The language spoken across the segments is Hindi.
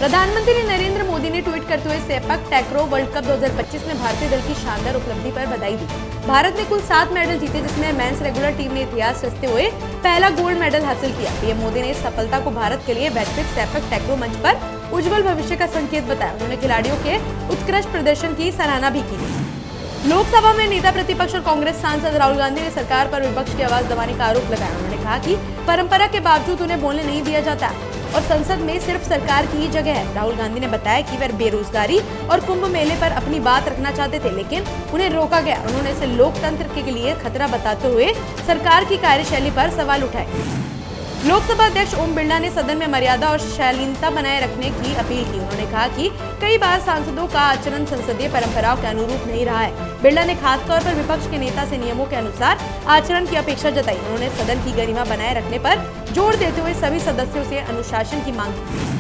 प्रधानमंत्री नरेंद्र मोदी ने ट्वीट करते हुए सेपक टैक्रो वर्ल्ड कप 2025 में भारतीय दल की शानदार उपलब्धि पर बधाई दी। भारत ने कुल 7 मेडल जीते, जिसमें मेंस रेगुलर टीम ने इतिहास रचते हुए पहला गोल्ड मेडल हासिल किया। पीएम मोदी ने इस सफलता को भारत के लिए वैश्विक सेपक टैक्रो मंच पर उज्जवल भविष्य का संकेत बताया। उन्होंने खिलाड़ियों के उत्कृष्ट प्रदर्शन की सराहना भी की। लोकसभा में नेता प्रतिपक्ष और कांग्रेस सांसद राहुल गांधी ने सरकार पर विपक्ष की आवाज दबाने का आरोप लगाया। उन्होंने कहा कि परंपरा के बावजूद उन्हें बोलने नहीं दिया जाता और संसद में सिर्फ सरकार की ही जगह है। राहुल गांधी ने बताया कि वे बेरोजगारी और कुंभ मेले पर अपनी बात रखना चाहते थे, लेकिन उन्हें रोका गया। उन्होंने इसे लोकतंत्र के लिए खतरा बताते हुए सरकार की कार्यशैली पर सवाल उठाए। लोकसभा अध्यक्ष ओम बिरला ने सदन में मर्यादा और शालीनता बनाए रखने की अपील की। उन्होंने कहा कि कई बार सांसदों का आचरण संसदीय परंपराओं के अनुरूप नहीं रहा है। बिरला ने खासतौर पर विपक्ष के नेता से नियमों के अनुसार आचरण की अपेक्षा जताई। उन्होंने सदन की गरिमा बनाए रखने पर जोर देते हुए सभी सदस्यों से अनुशासन की मांग की।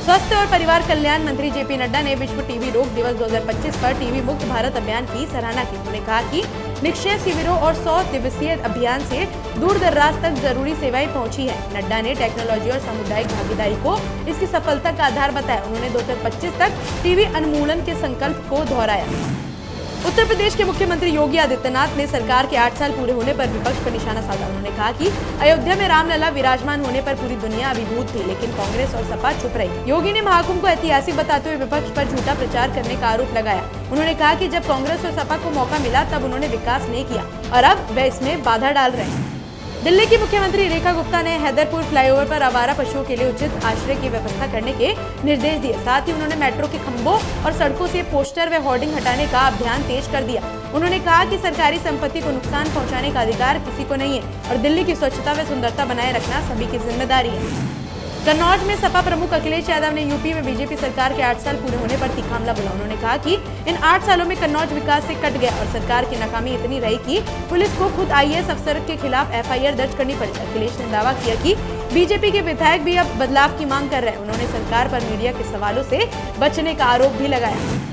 स्वास्थ्य और परिवार कल्याण मंत्री जेपी नड्डा ने विश्व टीबी रोग दिवस 2025 पर टीबी मुक्त भारत अभियान की सराहना की। उन्होंने कहा कि निक्षय शिविरों और 100 दिवसीय अभियान से दूर दराज तक जरूरी सेवाएं पहुंची है। नड्डा ने टेक्नोलॉजी और सामुदायिक भागीदारी को इसकी सफलता का आधार बताया। उन्होंने 2025 तक टीबी उन्मूलन के संकल्प को दोहराया। उत्तर प्रदेश के मुख्यमंत्री योगी आदित्यनाथ ने सरकार के 8 साल पूरे होने पर विपक्ष पर निशाना साधा। उन्होंने कहा कि अयोध्या में रामलला विराजमान होने पर पूरी दुनिया अभिभूत थी, लेकिन कांग्रेस और सपा चुप रही। योगी ने महाकुंभ को ऐतिहासिक बताते हुए विपक्ष पर झूठा प्रचार करने का आरोप लगाया। उन्होंने कहा कि जब कांग्रेस और सपा को मौका मिला तब उन्होंने विकास नहीं किया और अब वे इसमें बाधा डाल रहे हैं। दिल्ली की मुख्यमंत्री रेखा गुप्ता ने हैदरपुर फ्लाईओवर पर आवारा पशुओं के लिए उचित आश्रय की व्यवस्था करने के निर्देश दिए। साथ ही उन्होंने मेट्रो के खंभों और सड़कों से पोस्टर व होर्डिंग हटाने का अभियान तेज कर दिया। उन्होंने कहा कि सरकारी संपत्ति को नुकसान पहुंचाने का अधिकार किसी को नहीं है और दिल्ली की स्वच्छता व सुंदरता बनाए रखना सभी की जिम्मेदारी है। कन्नौज में सपा प्रमुख अखिलेश यादव ने यूपी में बीजेपी सरकार के 8 साल पूरे होने पर तीखा हमला बोला। उन्होंने कहा कि इन 8 सालों में कन्नौज विकास से कट गया और सरकार की नाकामी इतनी रही कि पुलिस को खुद आईएएस अफसर के खिलाफ एफआईआर दर्ज करनी पड़ी। अखिलेश ने दावा किया कि बीजेपी के विधायक भी अब बदलाव की मांग कर रहे हैं। उन्होंने सरकार पर मीडिया के सवालों से बचने का आरोप भी लगाया।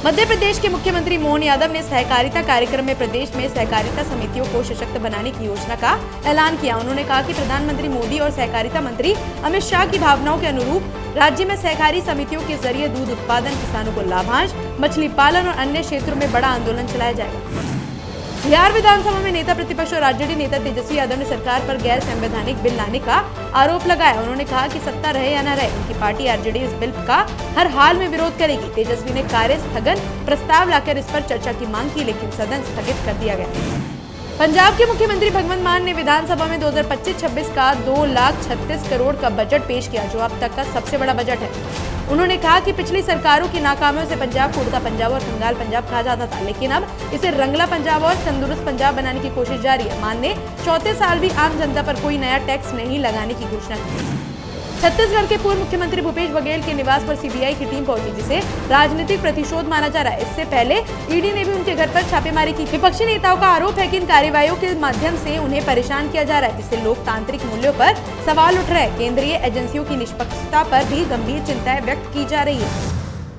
मध्य प्रदेश के मुख्यमंत्री मोहन यादव ने सहकारिता कार्यक्रम में प्रदेश में सहकारिता समितियों को सशक्त बनाने की योजना का ऐलान किया। उन्होंने कहा कि प्रधानमंत्री मोदी और सहकारिता मंत्री अमित शाह की भावनाओं के अनुरूप राज्य में सहकारी समितियों के जरिए दूध उत्पादन, किसानों को लाभांश, मछली पालन और अन्य क्षेत्रों में बड़ा आंदोलन चलाया जाएगा। बिहार विधानसभा में नेता प्रतिपक्ष और आरजेडी नेता तेजस्वी यादव ने सरकार पर गैर संवैधानिक बिल लाने का आरोप लगाया। उन्होंने कहा कि सत्ता रहे या न रहे, उनकी पार्टी आरजेडी इस बिल का हर हाल में विरोध करेगी। तेजस्वी ने कार्य स्थगन प्रस्ताव लाकर इस पर चर्चा की मांग की, लेकिन सदन स्थगित कर दिया गया। पंजाब के मुख्यमंत्री भगवंत मान ने विधानसभा में 2025-26 का 2,36,00,000 करोड़ का बजट पेश किया, जो अब तक का सबसे बड़ा बजट है। उन्होंने कहा कि पिछली सरकारों की नाकामियों से पंजाब को उड़ता पंजाब और कंगाल पंजाब कहा जाता था, लेकिन अब इसे रंगला पंजाब और तंदुरुस्त पंजाब बनाने की कोशिश जारी है। मान ने चौथे साल भी आम जनता पर कोई नया टैक्स नहीं लगाने की घोषणा की। छत्तीसगढ़ के पूर्व मुख्यमंत्री भूपेश बघेल के निवास पर सीबीआई की टीम पहुंची, जिसे राजनीतिक प्रतिशोध माना जा रहा है। इससे पहले ईडी ने भी उनके घर पर छापेमारी की। विपक्षी नेताओं का आरोप है कि इन कार्रवाइयों के माध्यम से उन्हें परेशान किया जा रहा है, जिससे लोकतांत्रिक मूल्यों पर सवाल उठ रहे हैं। केंद्रीय एजेंसियों की निष्पक्षता पर भी गंभीर चिंताएं व्यक्त की जा रही है।